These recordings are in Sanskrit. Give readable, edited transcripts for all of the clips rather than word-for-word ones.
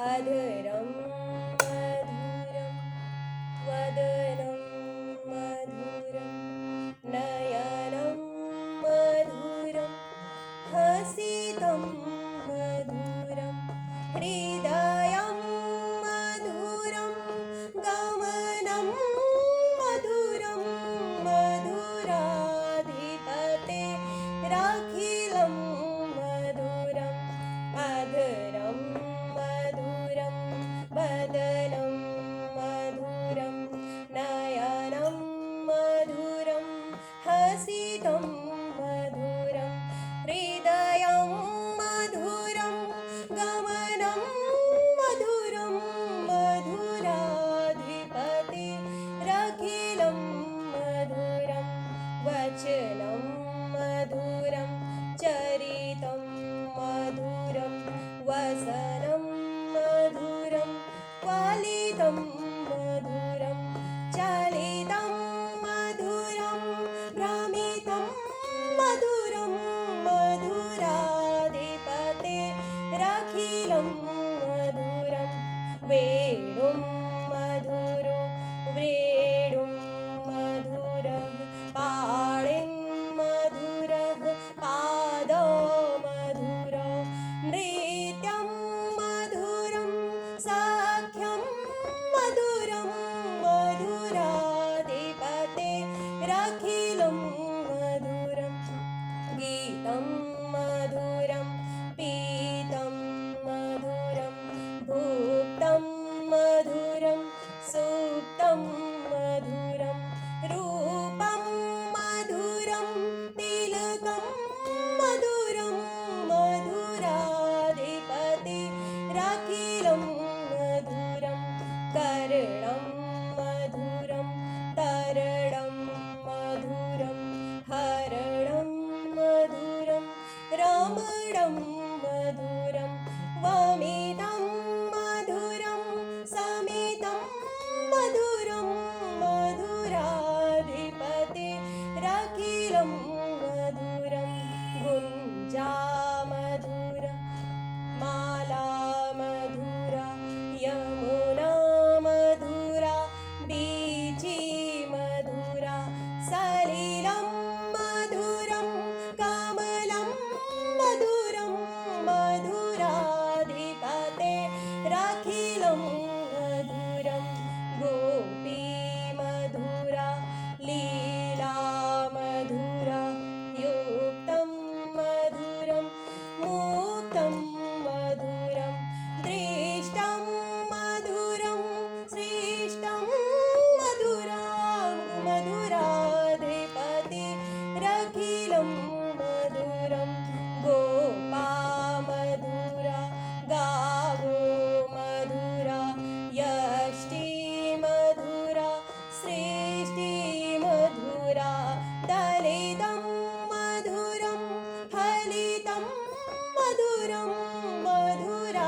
अधरं मधुरं वदनं मधुरं नयनं मधुरं हसितं मधुरं हृदयं मधुरं गमनं मधुरं मधुराधिपते राखिलं मधुरम् अधरं मधुरं वदनं मधुरं नयनं मधुरं हसितं मधुरं हृदयं मधुरं गमनं मधुरं मधुराधिपति रखिलं मधुरं वचनं मधुरं चरितं मधुरं वसनं मधुरं क्वलितं मधुरं चलितं मधुरं भ्रमितं मधुरं मधुराधिपते रखिलं मधुरं वेणुं मधुरो व्रेणुं मधुरः पाणिं मधुरः पादो मधुरो नृत्यं मधुरं साख्यं मधुरं मधुराधिपते रखिलं मधुरं गीतं मधुरं पीतं मधुरं भुक्तं मधुरं सुप्तं मधुरं रूपं मधुरं तिलकं मधुरं मधुराधिपति रखिलं मधुरं कर्णं मधुरं तरणं मधुरं हरणं मधुरं रमणं मधुरं वमितं मधुरं समितं मधुरं मधुराधिपति रखिलं मधुरं गुञ्जा मधुरा माला मधुरा यमुना मधुरा बीची मधुरा सलिलं मधुरं कमलं मधुरं मधुराधिपते रखिलं मधुरं गोपी मधुरा लीला मधुरा युक्तं मधुरं मुक्तं मधुरं दृष्टं मधुरं श्रेष्ठं मधुरा मधुराधिपति रखिलं मधुरं गोपा मधुरा गावो मधुरा यष्टि मधुरा सृष्टि मधुरा दलितं मधुरं फलितं मधुरं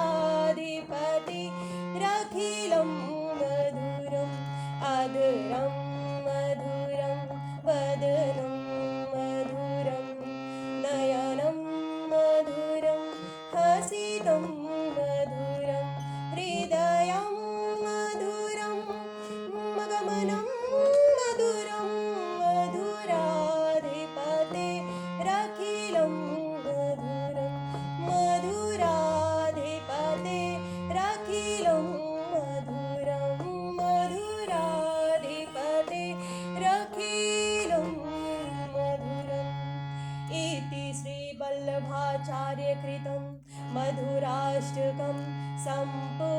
मधुराधिपति रखिलं मधुरम् अधरं मधुरं वदनं मधुरं नयनं मधुरं हसितं मधुरं हृदयं मधुरं गमनं मधुरं मधुराधिपते रखिलं मधुरं मधुराधिपते रखिलं मधुरं मधुराधिपते रखिलं मधुरम् इति श्रीवल्लभाचार्यकृतं मधुराष्टकं सम्पूर्णम्।